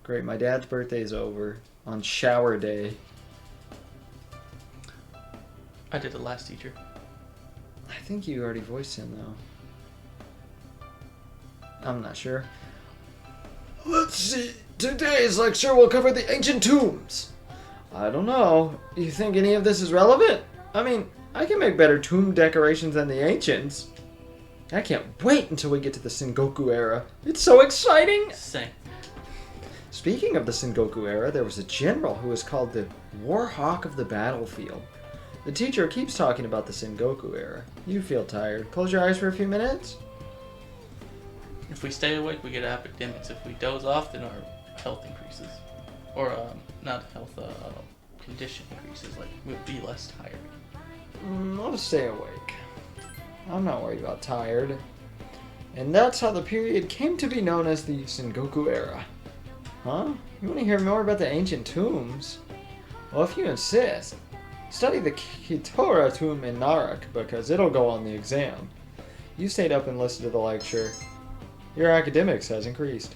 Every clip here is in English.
Great, my dad's birthday's over on shower day. I did the last teacher. I think you already voiced him, though. I'm not sure. Let's see. Today's lecture will cover the ancient tombs. I don't know. You think any of this is relevant? I mean, I can make better tomb decorations than the ancients. I can't wait until we get to the Sengoku era. It's so exciting! Same. Speaking of the Sengoku era, there was a general who was called the Warhawk of the Battlefield. The teacher keeps talking about the Sengoku era. You feel tired. Close your eyes for a few minutes. If we stay awake, we get academics. If we doze off, then our health increases. Or, not health, condition increases. Like, we'll be less tired. I'll stay awake. I'm not worried about tired. And that's how the period came to be known as the Sengoku era. Huh? You want to hear more about the ancient tombs? Well, if you insist, study the Kitora tomb in Narak, because it'll go on the exam. You stayed up and listened to the lecture. Your academics has increased.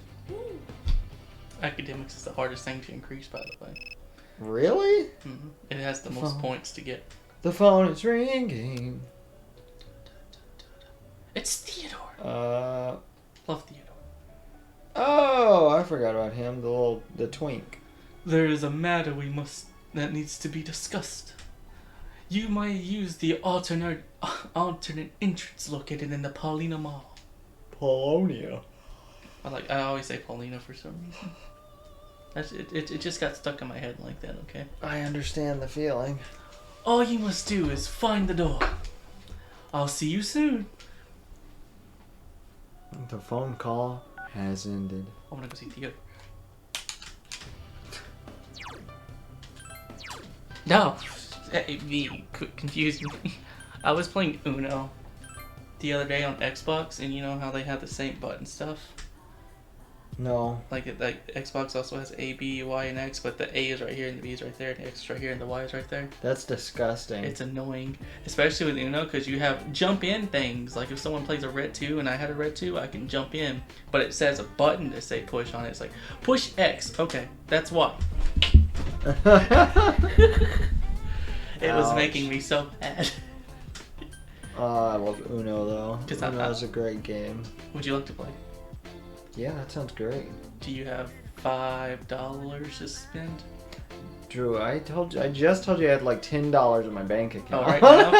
Academics is the hardest thing to increase, by the way. Really? Mm-hmm. It has the most points to get. The phone is ringing. It's Theodore. Love Theodore. Oh, I forgot about him. The twink. There is a matter that needs to be discussed. You might use the alternate entrance located in the Paulina Mall. Polonia. I always say Paulina for some reason. It just got stuck in my head like that, okay? I understand the feeling. All you must do is find the door. I'll see you soon. The phone call has ended. I'm gonna go see Theodore. No, me confusing me. I was playing Uno the other day on Xbox, and you know how they have the same button stuff. No. Like Xbox also has A, B, Y, and X, but the A is right here, and the B is right there, and the X is right here, and the Y is right there. That's disgusting. It's annoying, especially with Uno, because you have jump in things. Like if someone plays a red 2 and I had a red 2, I can jump in, but it says a button to say push on it. It's like push X. Okay, that's Y. It was making me so mad. I love Uno though. Uno's a great game. Would you like to play? Yeah, that sounds great. Do you have $5 to spend? Drew, I just told you I had like $10 in my bank account. Oh, right now?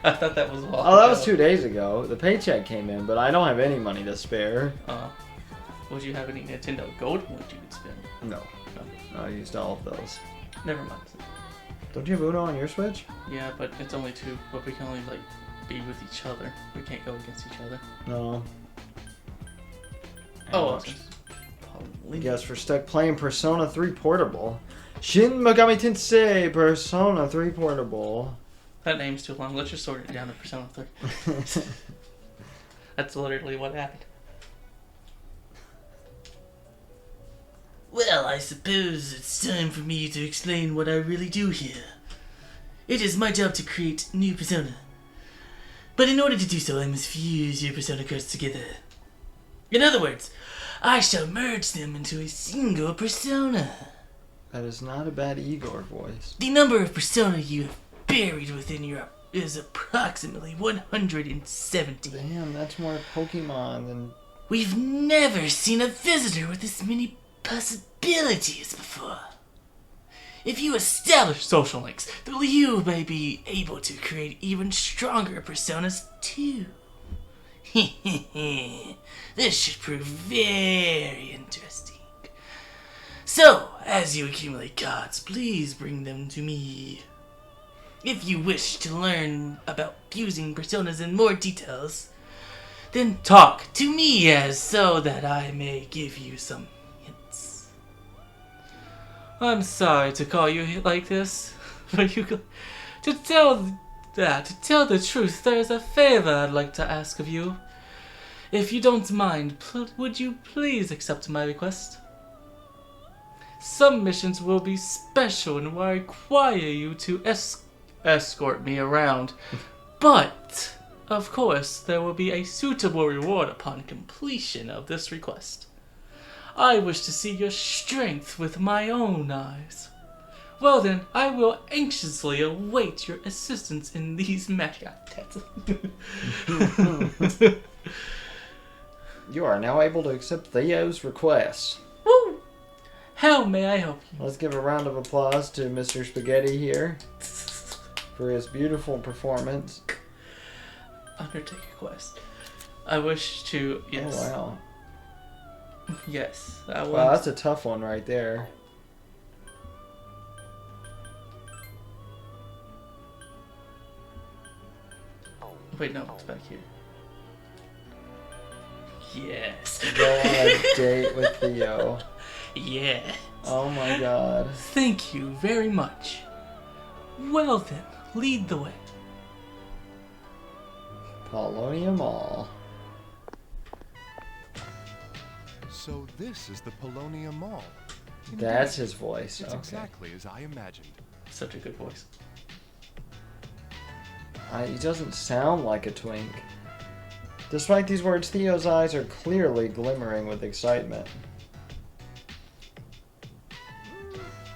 I thought that was all. Oh, that was 2 days ago. The paycheck came in, but I don't have any money to spare. Would you have any Nintendo Gold points you could spend? No. I used all of those. Never mind. Don't you have Uno on your Switch? Yeah, but it's only 2, but we can only like be with each other. We can't go against each other. No. Oh, I guess we're stuck playing Persona 3 Portable. Shin Megami Tensei Persona 3 Portable. That name's too long. Let's just sort it down to Persona 3. That's literally what happened. Well, I suppose it's time for me to explain what I really do here. It is my job to create new persona. But in order to do so, I must fuse your persona cards together. In other words, I shall merge them into a single persona. That is not a bad Igor voice. The number of persona you have buried within your is approximately 170. Damn, that's more Pokemon than... We've never seen a visitor with this many possibilities before. If you establish social links, then you may be able to create even stronger personas too. This should prove very interesting. So, as you accumulate cards, please bring them to me. If you wish to learn about fusing personas in more details, then talk to me so that I may give you some hints. I'm sorry to call you like this, but to tell the truth, there's a favor I'd like to ask of you. If you don't mind, would you please accept my request? Some missions will be special and will require you to escort me around. But, of course, there will be a suitable reward upon completion of this request. I wish to see your strength with my own eyes. Well then, I will anxiously await your assistance in these matters. You are now able to accept Theo's request. Woo! How may I help you? Let's give a round of applause to Mr. Spaghetti here for his beautiful performance. Undertaker quest. I wish to... Yes. Oh, wow. Yes. I will. Wow, that's a tough one right there. Wait, no, it's back here. Yes. Go on a date with Theo. Yes. Oh my god. Thank you very much. Well then, lead the way. Paulownia Mall. So this is the Paulownia Mall. That's his voice. It's Okay. exactly as I imagined. Such a good voice. He doesn't sound like a twink. Despite these words, Theo's eyes are clearly glimmering with excitement.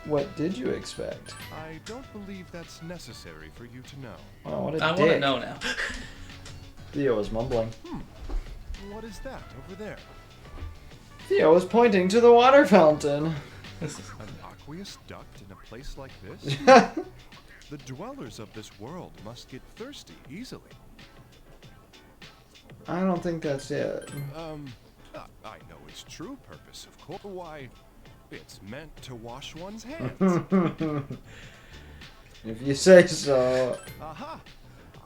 What did you expect? I don't believe that's necessary for you to know. Oh, what a I dick. want to know now. Theo was mumbling. What is that over there? Theo was pointing to the water fountain. An aqueous duct in a place like this? The dwellers of this world must get thirsty easily. I don't think that's it. I know its true purpose, of course. Why, it's meant to wash one's hands. If you say so. Aha!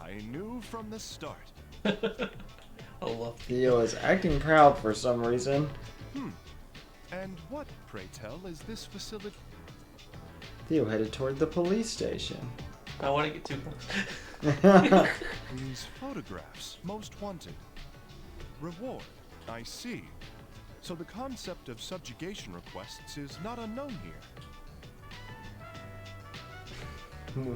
I knew from the start. I love Theo is acting proud for some reason. And what, pray tell, is this facility? Theo headed toward the police station. I want to get too close. These photographs, most wanted. Reward, I see. So the concept of subjugation requests is not unknown here.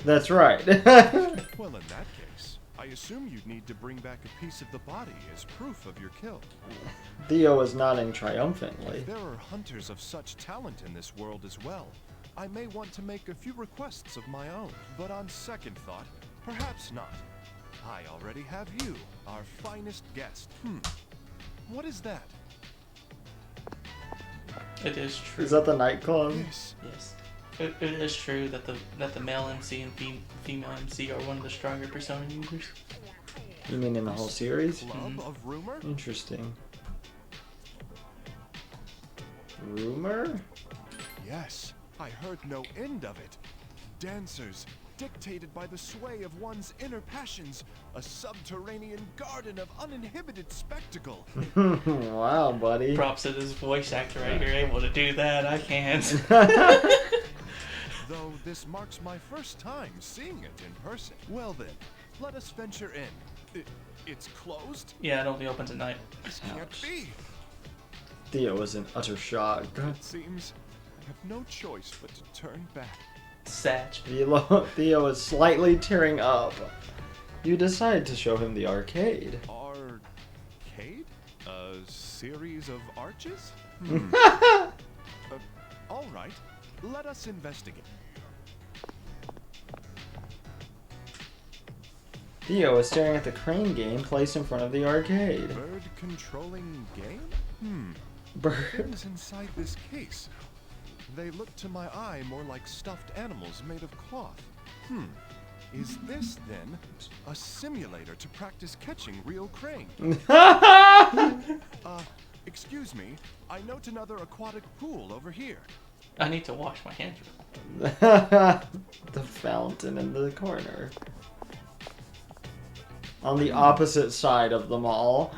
That's right. Well, in that case, I assume you'd need to bring back a piece of the body as proof of your kill. Theo is nodding triumphantly. If there are hunters of such talent in this world as well, I may want to make a few requests of my own. But on second thought, perhaps not. I already have you, our finest guest. What is that? It is true. Is that the nightclub? This. Yes. It is true that the male MC and female MC are one of the stronger persona users. You mean in the whole series? Club of rumor? Interesting. Rumor? Yes, I heard no end of it. Dancers, dictated by the sway of one's inner passions, a subterranean garden of uninhibited spectacle. Wow, buddy. Props to this voice actor right here, able to do that. I can't. Though this marks my first time seeing it in person. Well then, let us venture in. It's closed? Yeah, it only opens at night. This can't be. Theo was in utter shock. It seems I have no choice but to turn back. Satch. Theo is slightly tearing up. You decide to show him the arcade. Arcade? A series of arches? All right, let us investigate. Theo is staring at the crane game placed in front of the arcade. Bird controlling game? Bird. Things inside this case. They look to my eye more like stuffed animals made of cloth. Is this, then, a simulator to practice catching real crane? Excuse me, I note another aquatic pool over here. I need to wash my hands. The fountain in the corner. On the opposite side of the mall.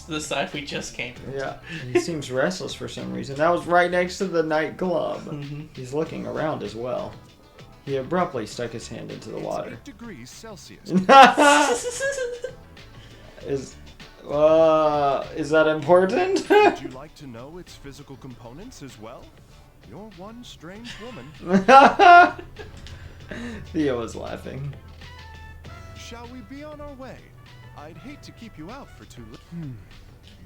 The side we just came from. Yeah, he seems restless for some reason. That was right next to the nightclub. He's looking around as well. He abruptly stuck his hand into the It's water. 8 degrees Celsius. Is that important? Would you like to know its physical components as well? You're one strange woman. Theo was laughing. Shall we be on our way? I'd hate to keep you out for too long.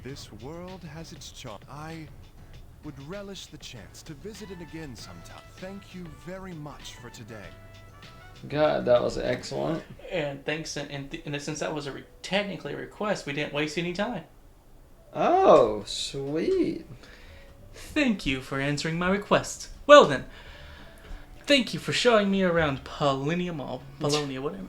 This world has its charm. I would relish the chance to visit it again sometime. Thank you very much for today. God, that was excellent. And thanks, and since that was technically a request, we didn't waste any time. Oh, sweet. Thank you for answering my request. Well then, thank you for showing me around Polonia, whatever.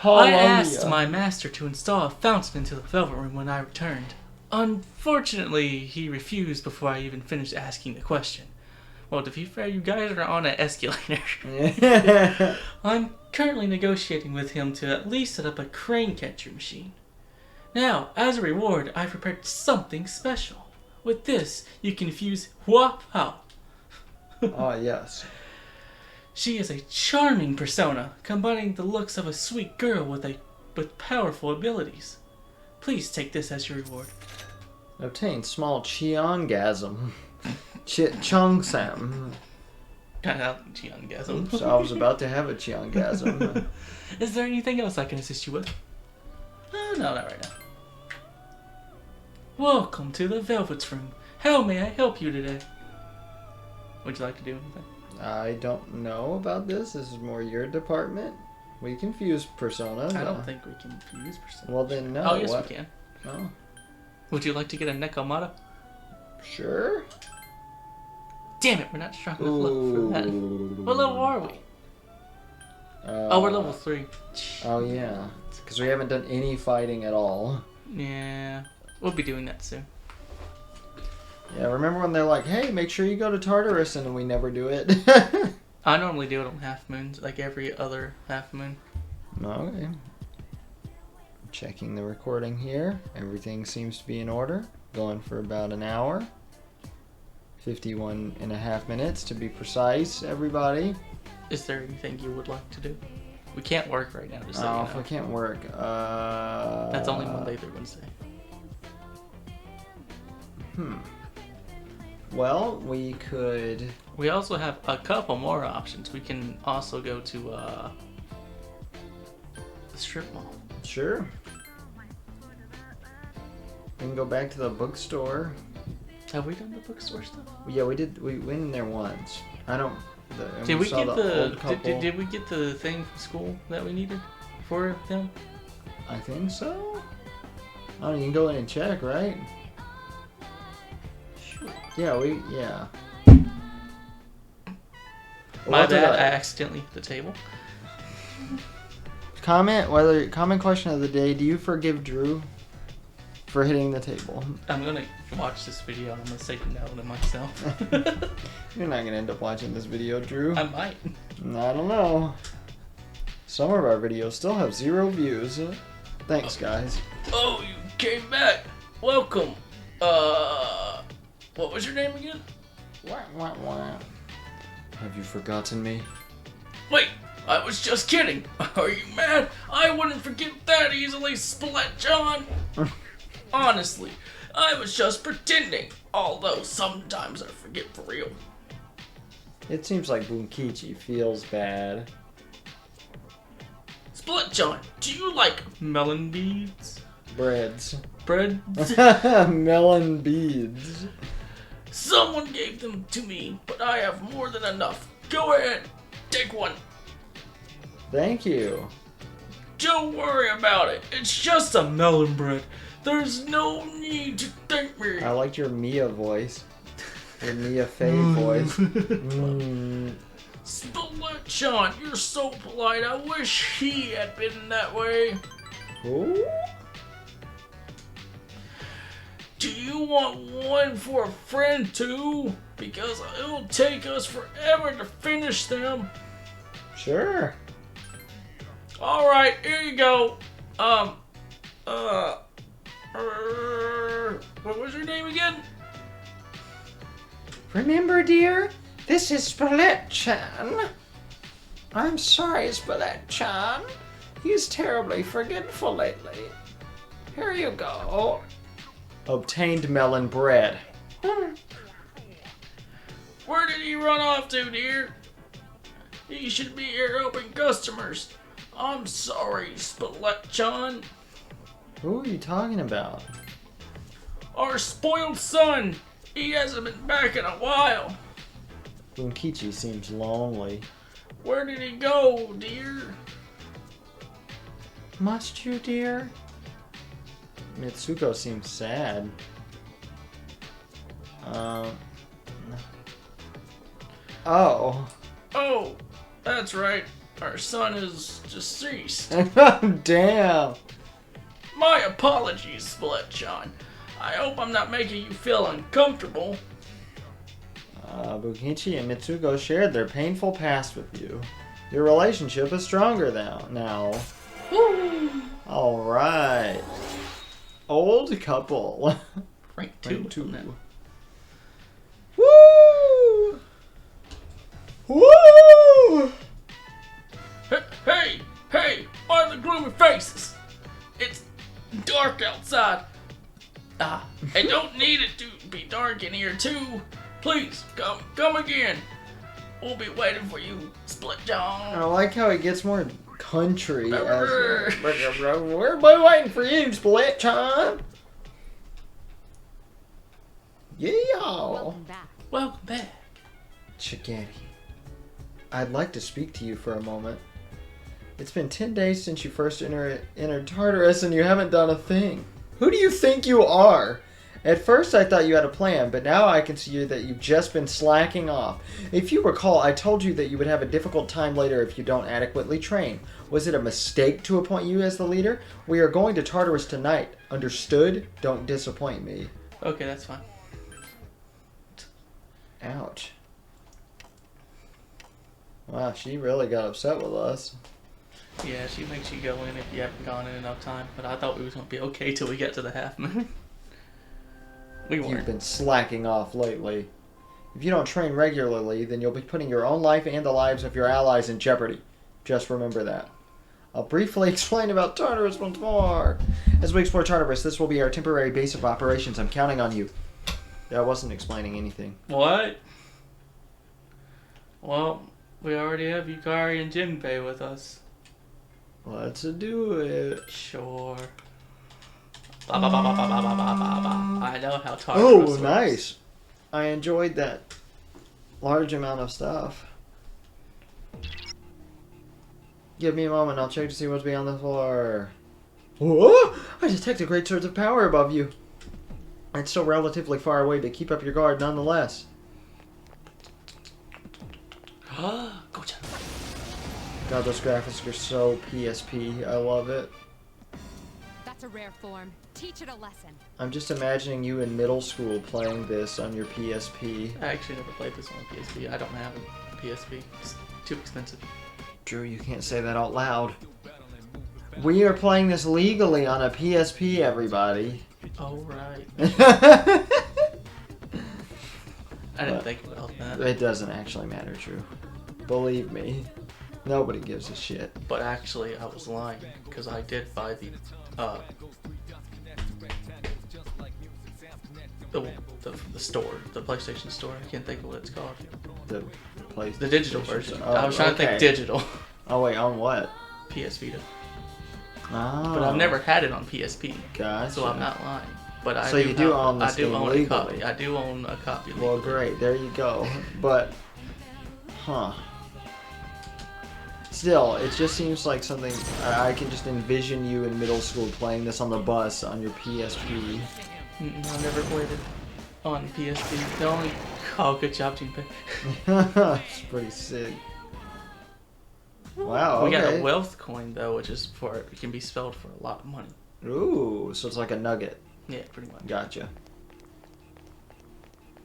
I asked my master to install a fountain into the Velvet Room when I returned. Unfortunately, he refused before I even finished asking the question. Well, to be fair, you guys are on an escalator. I'm currently negotiating with him to at least set up a crane catcher machine. Now, as a reward, I've prepared something special. With this, you can fuse Hua Pao. Oh, yes. She is a charming persona, combining the looks of a sweet girl with powerful abilities. Please take this as your reward. Obtain small Cheongasm. Cheongsam. Cheongasm. Oops, I was about to have a Cheongasm. Is there anything else I can assist you with? No, not right now. Welcome to the Velvet's Room. How may I help you today? Would you like to do anything? I don't know about this. This is more your department. We can fuse personas. I don't think we can fuse personas. Well, then no. Oh, yes, what? we can. Oh, Would you like to get a Nekomata? sure. Damn it, we're not strong enough level for that. What level are we? We're level 3. Oh, yeah. Because we haven't done any fighting at all. Yeah, we'll be doing that soon. Yeah, remember when they're like, hey, make sure you go to Tartarus, and we never do it? I normally do it on half moons, like every other half moon. Okay. Checking the recording here. Everything seems to be in order. Going for about an hour. 51 and a half minutes to be precise, everybody. Is there anything you would like to do? We can't work right now, just so Oh, you if know. we can't work. That's only Monday through Wednesday. Well, we could... We also have a couple more options. We can also go to the strip mall. Sure. We can go back to the bookstore. Have we done the bookstore stuff? Yeah, we did. We went in there once. I don't... and Did we saw get old couple. did we get the thing from school that we needed for them? I think so. Oh, you can go in and check, right? Sure. Yeah, yeah. My What did bad, I accidentally hit the table. Comment question of the day, do you forgive Drew for hitting the table? I'm gonna watch this video and I'm gonna say no to myself. You're not gonna end up watching this video, Drew. I might. I don't know. Some of our videos still have 0 views. Thanks, guys. Oh, you came back. Welcome. What was your name again? Have you forgotten me? Wait, I was just kidding. Are you mad? I wouldn't forget that easily, Split John. Honestly, I was just pretending. Although sometimes I forget for real. It seems like Bunkichi feels bad. Split John, do you like melon beads? Breads. Bread? Melon beads. Someone gave them to me, but I have more than enough. Go ahead, take one. Thank you. Don't worry about it. It's just a melon bread. There's no need to thank me. I liked your Mia voice. Your Mia Fey voice. Split John, you're so polite. I wish he had been that way. Ooh. Do you want one for a friend too? Because it'll take us forever to finish them. Sure. Alright, here you go. What was your name again? Remember, dear, this is Spilett-chan. I'm sorry, Spilett-chan. He's terribly forgetful lately. Here you go. Obtained melon bread. Where did he run off to, dear? He should be here helping customers. I'm sorry, Spilett-chan. Who are you talking about? Our spoiled son! He hasn't been back in a while. Bunkichi seems lonely. Where did he go, dear? Must you, dear? Mitsuko seems sad. Oh. Oh, that's right. Our son is deceased. Damn. My apologies, Split-chan. I hope I'm not making you feel uncomfortable. Bunkichi and Mitsuko shared their painful past with you. Your relationship is stronger now. Woo! Alright. Old couple. Rank 2. Rank 2. No. Woo! Woo! Hey! Why are the gloomy faces? It's dark outside. I don't need it to be dark in here too. Please, come again. We'll be waiting for you, Split-chan. I like how it gets more country. We're waiting for you, Split-chan. Yeah. Welcome back. Welcome back. Chigetti, I'd like to speak to you for a moment. It's been 10 days since you first entered Tartarus and you haven't done a thing. Who do you think you are? At first I thought you had a plan, but now I can see that you've just been slacking off. If you recall, I told you that you would have a difficult time later if you don't adequately train. Was it a mistake to appoint you as the leader? We are going to Tartarus tonight. Understood? Don't disappoint me. Okay, that's fine. Ouch. Wow, she really got upset with us. Yeah, she makes you go in if you haven't gone in enough time. But I thought we was gonna be okay till we get to the half moon. We You've weren't. been slacking off lately. If you don't train regularly, then you'll be putting your own life and the lives of your allies in jeopardy. Just remember that. I'll briefly explain about Tartarus once more. As we explore Tartarus, this will be our temporary base of operations. I'm counting on you. That wasn't explaining anything. What? Well, we already have Yukari and Jinbei with us. Let's do it. Sure. Ba, ba, ba, ba, ba, ba, ba, ba, ba. I know how Tartarus Oh, works. nice. I enjoyed that large amount of stuff. Give me a moment. I'll check to see what's beyond the floor. Whoa! I detect a great surge of power above you. It's still relatively far away, but keep up your guard nonetheless. Gocha. God, those graphics are so PSP. I love it. That's a rare form. Teach it a lesson. I'm just imagining you in middle school playing this on your PSP. I actually never played this on PSP. I don't have a PSP. It's too expensive. Drew, you can't say that out loud. We are playing this legally on a PSP, everybody. Oh, right. I didn't think about that. It doesn't actually matter, Drew. Believe me. Nobody gives a shit. But actually, I was lying, because I did buy the store, the PlayStation store. I can't think of what it's called. The place. The digital version. Oh, I was trying to think digital. Oh wait, on what? PS Vita. Oh. But I've never had it on PSP, Gotcha. so I'm not lying. But I So you do own I this do game own legally. a copy. I do own a copy. Well, legally. great. There you go. But, huh. Still, it just seems like something I can just envision you in middle school playing this on the bus on your PSP. I've never played it on PSP. The only good job, Jinpei. It's pretty sick. Wow. We got Okay. a wealth coin though, which is for it can be spelled for a lot of money. Ooh, so it's like a nugget. Yeah, pretty much. Gotcha.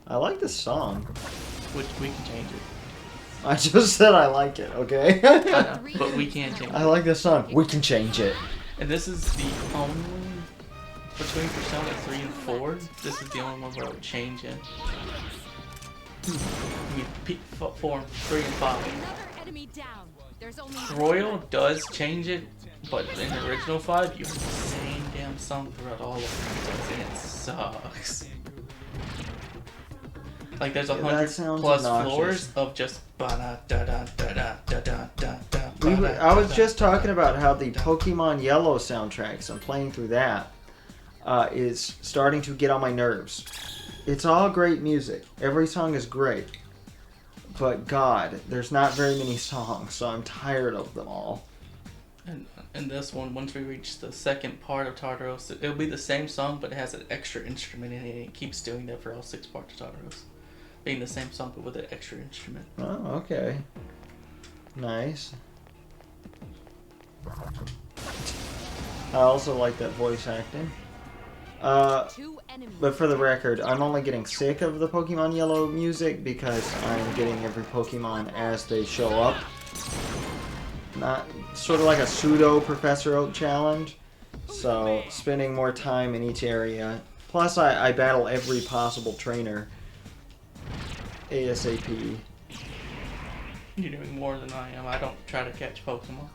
I like this song. Which we can change it. I just said I like it, okay? I know, but we can change I it. like this song. We can change it. And this is the only between Persona 3 and 4. This is the only one where I would change it. I mean, 4, 3, and 5. Another enemy down. There's only Royal does change it, but in the original 5, you have the same damn song throughout all of them, and it sucks. Like there's Yeah, that 100 sounds plus obnoxious. floors of just ba da da da da da da da da. I was just talking about how the Pokemon Yellow soundtracks, I'm playing through that, is starting to get on my nerves. It's all great music. Every song is great. But God, there's not very many songs, so I'm tired of them all. And this one, once we reach the second part of Tartaros, it'll be the same song, but it has an extra instrument in it. And it keeps doing that for all 6 parts of Tartaros. Being the same song, but with an extra instrument. Oh, okay. Nice. I also like that voice acting. But for the record, I'm only getting sick of the Pokemon Yellow music because I'm getting every Pokemon as they show up. Not sort of like a pseudo Professor Oak challenge. So spending more time in each area. Plus, I battle every possible trainer ASAP. You're doing more than I am. I don't try to catch Pokemon.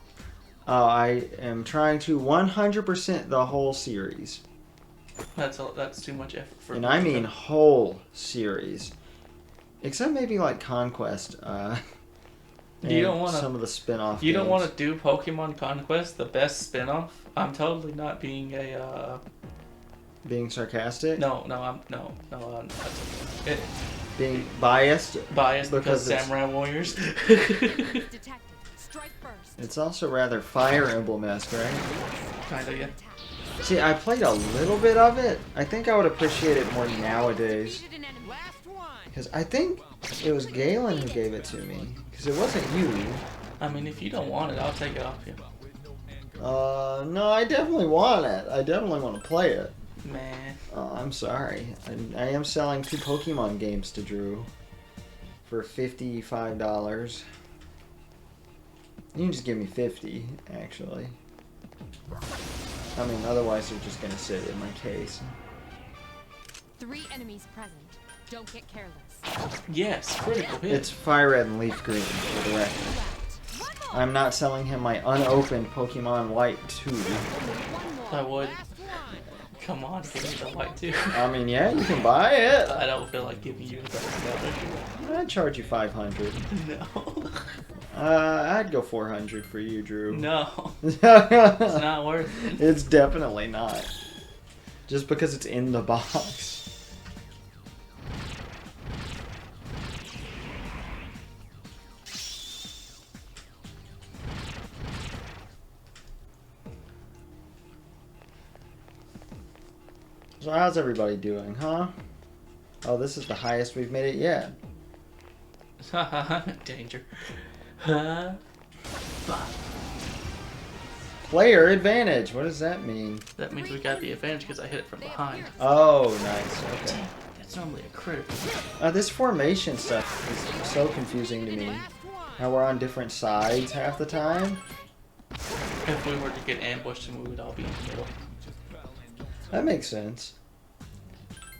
I am trying to 100% the whole series. That's too much effort for me. And I mean whole series. Except maybe like Conquest. You don't want to. Some of the spin-off You games. don't want to do Pokemon Conquest, the best spin-off? I'm totally not being a. Being sarcastic? No. It, Being biased? biased because it's- Samurai Warriors. Detected. Strike first. It's also rather Fire Emblem-esque, right? Kinda, yeah. See, I played a little bit of it. I think I would appreciate it more nowadays. Defeated an enemy. Last one. Because I think it was Galen who gave it to me. Because it wasn't you. I mean, if you don't want it, I'll take it off you. No, I definitely want it. I definitely want to play it. Man. Oh, I'm sorry. I am selling 2 Pokemon games to Drew for $55. You can just give me 50, actually. I mean, otherwise they're just gonna sit in my case. 3 enemies present. Don't get careless. Yes, critical hit. It's Fire Red and Leaf Green, for the record. One more. I'm not selling him my unopened Pokemon White 2. One more. I would. Last one. Come on, give me the white too. I mean, yeah, you can buy it. I don't feel like giving you the best I'd charge you 500. No. I'd go 400 for you, Drew. No. It's not worth it. It's definitely not. Just because it's in the box. So how's everybody doing, huh? Oh, this is the highest we've made it yet. Danger. Player advantage. What does that mean? That means we got the advantage because I hit it from behind. Oh, nice. Okay. That's normally a critical. This formation stuff is so confusing to me. How we're on different sides half the time. If we were to get ambushed, and we would all be in the middle. That makes sense.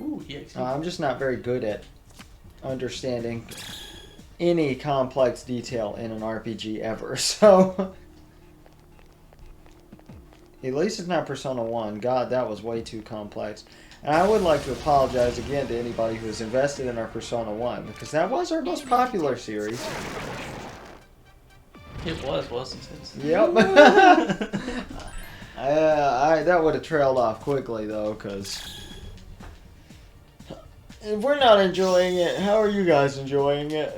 Ooh, yeah. I'm just not very good at understanding any complex detail in an RPG ever, so... At least it's not Persona 1. God, that was way too complex. And I would like to apologize again to anybody who has invested in our Persona 1, because that was our most popular series. It was, wasn't it? Yep. That would have trailed off quickly, though, because... If we're not enjoying it, how are you guys enjoying it?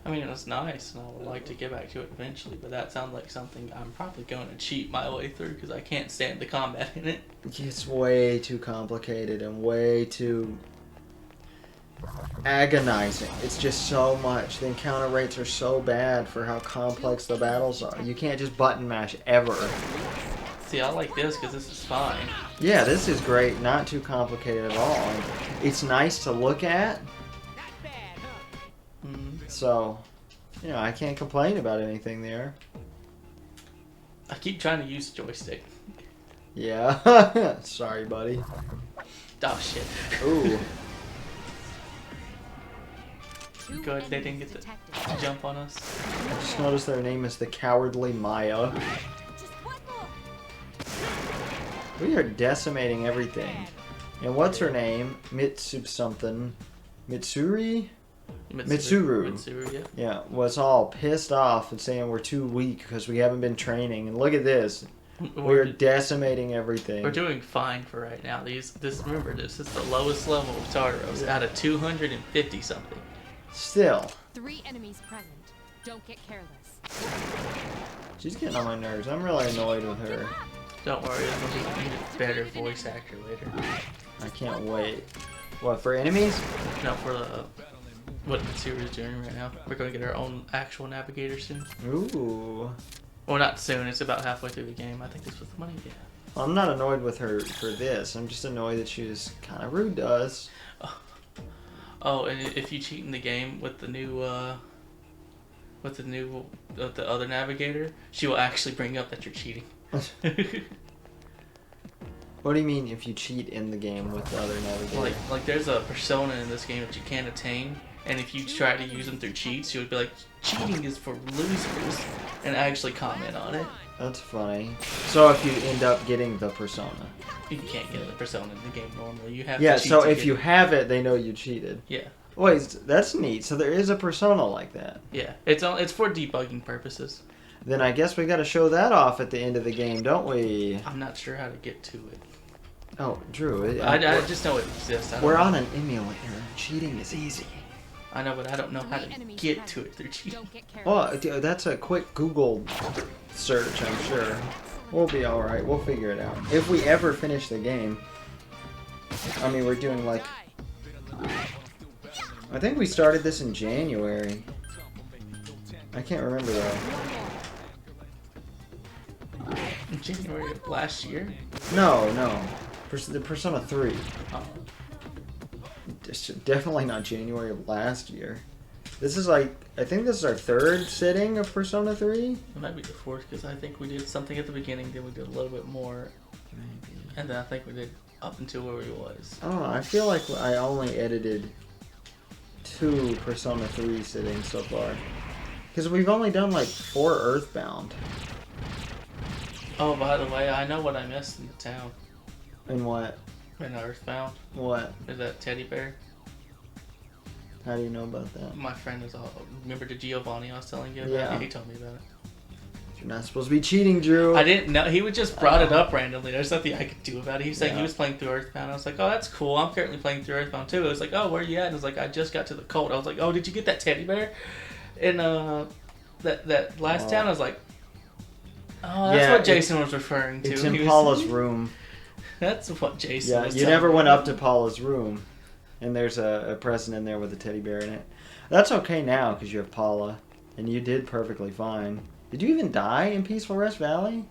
I mean, it was nice, and I would like to get back to it eventually, but that sounds like something I'm probably going to cheat my way through because I can't stand the combat in it. It's way too complicated and way too agonizing. It's just so much. The encounter rates are so bad for how complex the battles are. You can't just button mash ever. See, I like this because this is fine. Yeah, this is great. Not too complicated at all. And it's nice to look at. So, you know, I can't complain about anything there. I keep trying to use the joystick. Yeah. Sorry, buddy. Oh, shit. Ooh. Good, they didn't get to jump on us. I just noticed their name is the Cowardly Maya. Just one more. We are decimating everything. And what's her name? Mitsu something. Mitsuri? Mitsuru. Mitsuru, yeah. Yeah, was all pissed off and saying we're too weak because we haven't been training. And look at this. We're decimating everything. We're doing fine for right now. Remember, this is the lowest level of Tartaros out of 250 something. Still. 3 enemies present. Don't get careless. She's getting on my nerves. I'm really annoyed with her. Don't worry, I'm going to need a better voice actor later. I can't wait. What, for enemies? No, for what the series is doing right now. We're going to get our own actual navigator soon. Ooh. Well, not soon. It's about halfway through the game. I think this was the money. Yeah. Well, I'm not annoyed with her for this. I'm just annoyed that she was kind of rude to us. Oh, and if you cheat in the game with the new, the other navigator, she will actually bring up that you're cheating. What do you mean if you cheat in the game with the other navigator? Like there's a persona in this game that you can't attain, and if you try to use them through cheats, she would be like, cheating is for losers, and actually comment on it. That's funny. So if you end up getting the persona. You can't get the persona in the game normally. You have Yeah, to cheat so to if get you it. have it, they know you cheated. Yeah. Wait, that's neat. So there is a persona like that. Yeah, it's for debugging purposes. Then I guess we got to show that off at the end of the game, don't we? I'm not sure how to get to it. Oh, Drew. I just know it exists. I don't We're know. on an emulator. Cheating is easy. I know, but I don't know how to get to it through cheating. Don't get careless. Well, that's a quick Google search, I'm sure. We'll be alright. We'll figure it out. If we ever finish the game. I mean, we're doing like... I think we started this in January. I can't remember though. In January of last year? No. The Persona 3. Oh. It's definitely not January of last year. This is like, I think this is our 3rd sitting of Persona 3? It might be the 4th, because I think we did something at the beginning, then we did a little bit more, Maybe. and then I think we did up until where we was. I don't know, I feel like I only edited 2 Persona 3 sittings so far. Because we've only done like 4 Earthbound. Oh, by the way, I know what I missed in the town. And what? In Earthbound. What? Is that teddy bear? How do you know about that? My friend is all... Remember the Giovanni I was telling you about? Yeah. He told me about it. You're not supposed to be cheating, Drew. I didn't know. He would just brought it up randomly. There's nothing I could do about it. He was saying Yeah. he was playing through Earthbound. I was like, oh, that's cool. I'm currently playing through Earthbound too. I was like, oh, where you at? And I was like, I just got to the cult. I was like, oh, did you get that teddy bear? In that last town? I was like, oh, that's Yeah, what Jason was referring to. It's He in was- Paula's room. That's what Jason Yeah, was you telling never me. went up to Paula's room. And there's a present in there with a teddy bear in it. That's okay now, because you have Paula. And you did perfectly fine. Did you even die in Peaceful Rest Valley?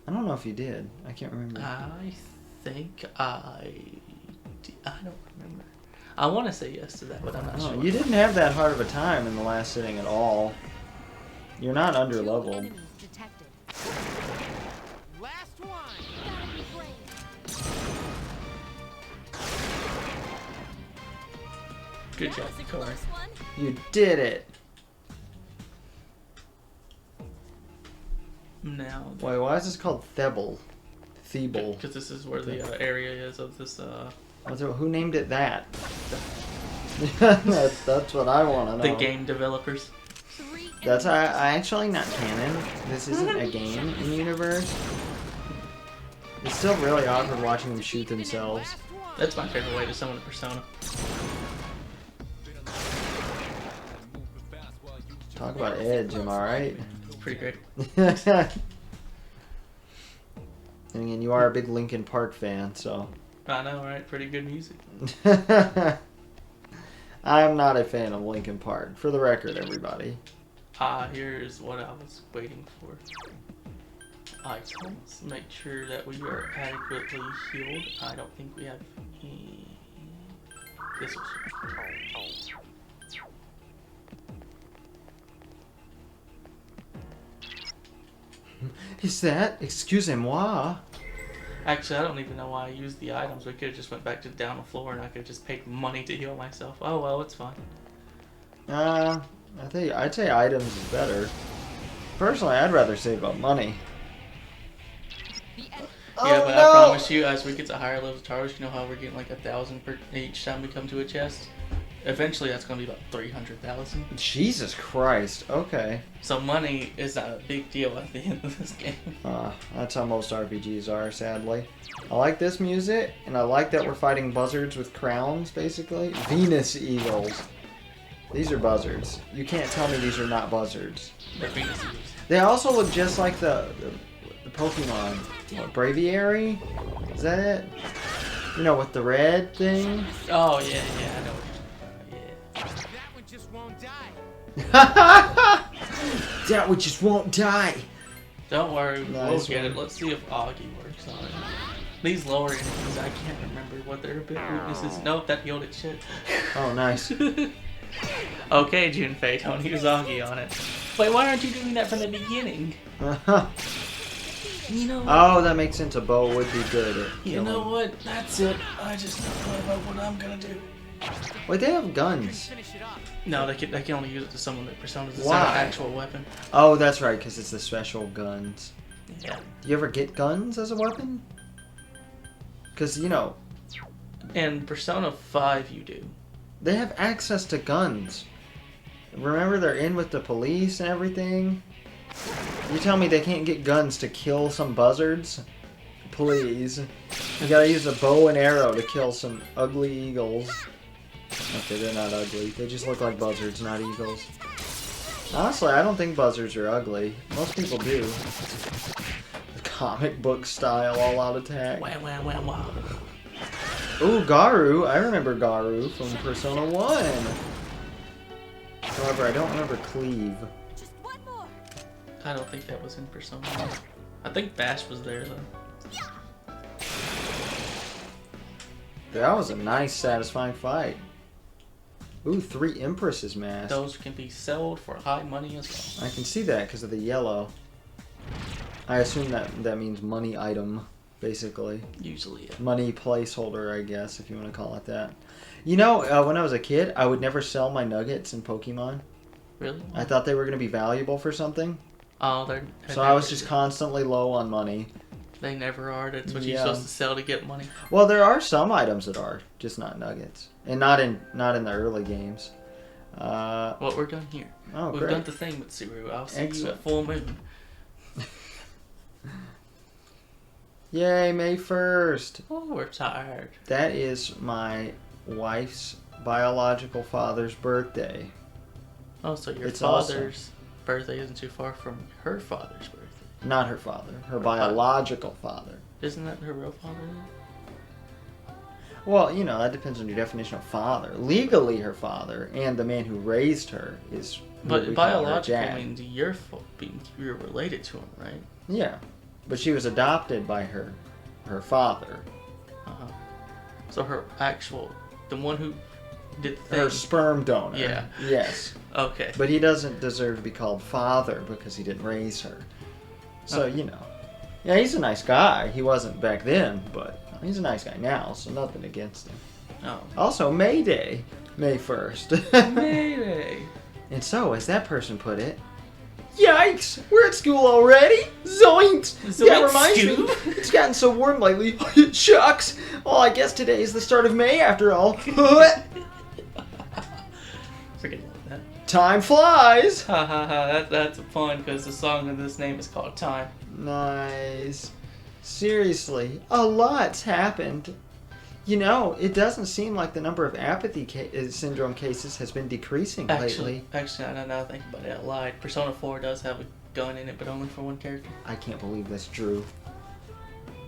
I don't know if you did. I can't remember. I think I don't remember. I want to say yes to that, but I'm not No, sure. you didn't have that hard of a time in the last sitting at all. You're not under 2 leveled. enemies detected. Last one. Gotta be brave. Good job, That was a Corey. close one. You did it. Now, Wait, why is this called Thebble? Thebble. because this is where the area is of this Who named it that? that's what I want to know. the game developers. 3 That's enemies. actually not canon. This isn't a game in the universe. It's still really awkward watching them shoot themselves. Last one. That's my favorite way to summon a persona. Talk about Edge, am I right? It's pretty great. And again, you are a big Linkin Park fan, so. I know, right? Pretty good music. I'm not a fan of Linkin Park, for the record, everybody. Here's what I was waiting for. Items. Make sure that we are adequately healed. I don't think we have any... This was... Is that? Excusez-moi. Actually, I don't even know why I used the items. We could have just went back to down the floor and I could have just paid money to heal myself. Oh well, it's fine. I'd say items is better. Personally, I'd rather save up money. The en- Yeah, Oh, but no! I promise you, as we get to higher levels of Taros, you know how we're getting like 1,000 per each time we come to a chest? Eventually, that's gonna be about 300,000. Jesus Christ. Okay. So money is not a big deal at the end of this game. That's how most RPGs are, sadly. I like this music, and I like that we're fighting buzzards with crowns, basically. Venus eagles. These are buzzards. You can't tell me these are not buzzards. They're Venus Eagles. They also look just like the Pokemon. What, Braviary? Is that it? You know, with the red thing? Oh, yeah, I know what you're talking about. Yeah. That one just won't die. That one just won't die. Don't worry, we'll Nice get one. it. Let's see if Augie works on it. These lower enemies, I can't remember what their big weaknesses. Nope, that healed it shit. Oh, nice. Okay, Junpei, don't use Augie on it. Wait, why aren't you doing that from the beginning? You know what? Oh, that makes sense. A bow would be good at You killing. know what? That's it. I just thought about what I'm gonna do. Wait, they have guns. Finish it off. No, they can only use it to summon their personas. It's Why? not an actual weapon. Oh, that's right, because it's the special guns. Yeah. Do you ever get guns as a weapon? Because, you know, In Persona 5, you do. they have access to guns. Remember, they're in with the police and everything? You tell me they can't get guns to kill some buzzards? Please. You gotta use a bow and arrow to kill some ugly eagles. Okay, they're not ugly. They just look like buzzards, not eagles. Honestly, I don't think buzzards are ugly. Most people do. The comic book style all-out attack. Wah, wah, wah, wah. Ooh, Garu. I remember Garu from Persona 1. However, I don't remember Cleave. Just one more. I don't think that was in Persona 1. I think Bash was there, though. That was a nice, satisfying fight. Ooh, 3 Empresses mask. Those can be sold for high money as well. I can see that because of the yellow. I assume that means money item, basically. Usually, yeah. Money placeholder, I guess, if you want to call it that. You know, when I was a kid, I would never sell my nuggets in Pokemon. Really? I thought they were going to be valuable for something. Oh, they're So I was just constantly low on money. They never are. That's what you're Yeah. supposed to sell to get money. Well, there are some items that are, just not nuggets. And not in the early games. Well, we're done here. Oh, We've great. done the thing with Suru. I'll see you Excellent. at full moon. Yay, May 1st. Oh, we're tired. That is my wife's biological father's birthday. Oh, so your It's father's birthday isn't too far from her father's birthday. Not her father, her biological father. Isn't that her real father? Well, you know, that depends on your definition of father. Legally, her father, and the man who raised her is what we But call her biological dad. means you're related to him, right? Yeah, but she was adopted by her father. Uh-huh. So her actual, the one who did the thing. Her sperm donor. Yeah. Yes. Okay. But he doesn't deserve to be called father because he didn't raise her. So, you know. Yeah, he's a nice guy. He wasn't back then, but he's a nice guy now, so nothing against him. Oh. Also, May Day, May 1st. Mayday. And so, as that person put it, yikes! We're at school already? Zoinks! Yeah, Zoinks, reminds me. Stu. It's gotten so warm lately. Shucks! Well, I guess today is the start of May after all. Forget that. Time flies! Ha ha ha. That's fun because the song of this name is called Time. Nice. Seriously, a lot's happened. You know, it doesn't seem like the number of apathy syndrome cases has been decreasing lately. Actually, now I think about it, I lied. Persona 4 does have a gun in it, but only for one character. I can't believe that's true.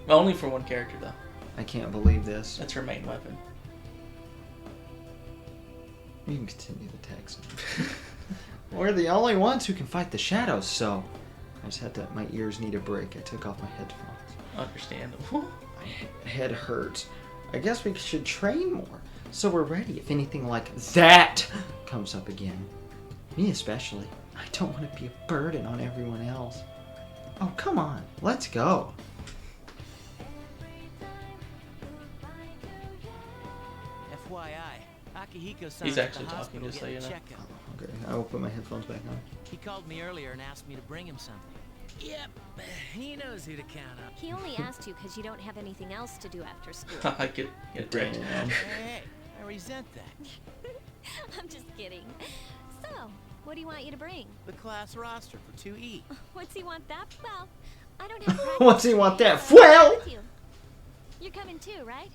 Only for one character, though. I can't believe this. That's her main weapon. You can continue the text. We're the only ones who can fight the shadows, so... I just had to... My ears need a break. I took off my headphones. Understandable. My head hurts. I guess we should train more, so we're ready if anything like that comes up again. Me especially. I don't want to be a burden on everyone else. Oh, come on. Let's go. FYI, Akihiko-san He's at actually the talking, hospital just so getting you know. a checkup. Okay, I will put my headphones back on. He called me earlier and asked me to bring him something. Yep, he knows who to count on. He only asked you because you don't have anything else to do after school. I get it right. Damn. Hey, I resent that. I'm just kidding. So, what do you want you to bring? The class roster for 2E. What's he want that? Well, I don't have practice What's he want today, that? so I'll Well! come with you. You're coming too, right?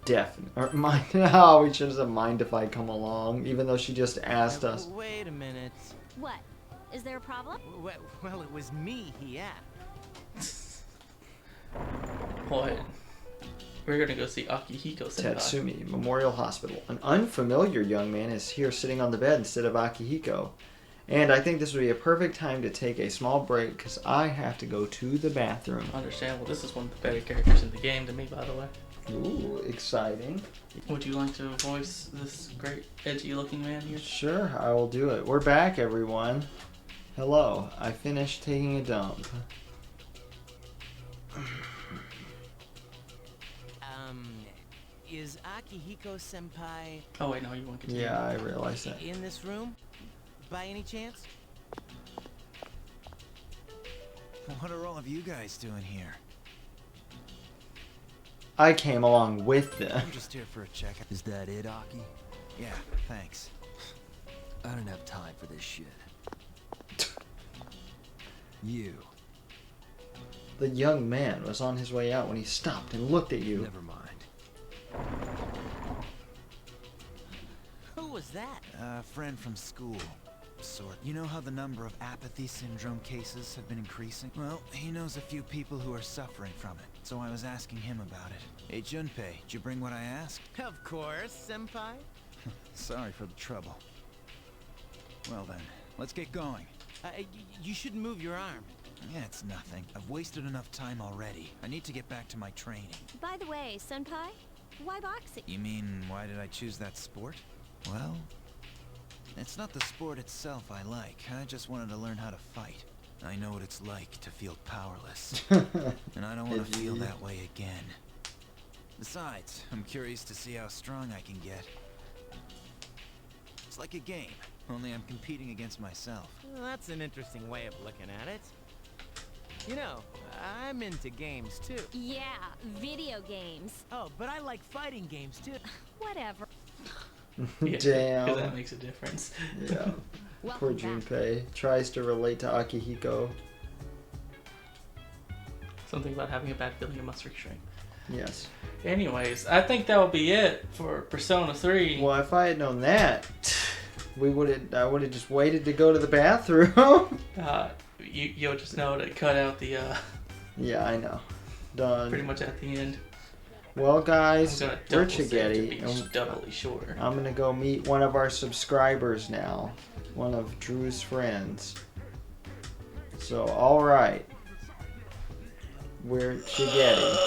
Definitely. Or mind. Oh, we should have said mind if I come along, even though she just asked us. Wait a minute. What? Is there a problem? Well, it was me he asked. What? We're gonna go see Akihiko senpai. Tatsumi Memorial Hospital. An unfamiliar young man is here sitting on the bed instead of Akihiko. And I think this would be a perfect time to take a small break because I have to go to the bathroom. Understandable. This is one of the better characters in the game to me, by the way. Ooh, exciting. Would you like to voice this great edgy-looking man here? Sure, I will do it. We're back, everyone. Hello, I finished taking a dump. Is Akihiko senpai Oh wait, no, you want to continue. Yeah, I realized that. in this room? By any chance? What are all of you guys doing here? I came along with them. I'm just here for a check. Is that it, Aki? Yeah, thanks. I don't have time for this shit. You. The young man was on his way out when he stopped and looked at you. Never mind. Who was that? A friend from school. Sort. You know how the number of apathy syndrome cases have been increasing? Well, he knows a few people who are suffering from it, so I was asking him about it. Hey, Junpei, did you bring what I asked? Of course, senpai. Sorry for the trouble. Well then, let's get going. You shouldn't move your arm. Yeah, it's nothing. I've wasted enough time already. I need to get back to my training. By the way, Senpai, why boxing? You mean, why did I choose that sport? Well, it's not the sport itself I like. I just wanted to learn how to fight. I know what it's like to feel powerless. And I don't want to feel that way again. Besides, I'm curious to see how strong I can get. It's like a game, only I'm competing against myself. Well, that's an interesting way of looking at it. You know, I'm into games too. Yeah, video games. Oh, but I like fighting games too. Whatever. Yeah, Damn. because that makes a difference. Yeah. Poor Welcome back. Junpei tries to relate to Akihiko. Something about having a bad feeling you must restrain. Yes. Anyways, I think that will be it for Persona 3. Well, if I had known that, I would have just waited to go to the bathroom. You'll just know to cut out the, Yeah, I know. Done. pretty much at the end. Well, guys, I'm gonna we're double save to Chigetti, be and doubly shorter. I'm gonna go meet one of our subscribers now, one of Drew's friends. So, all right, we're Chigetti.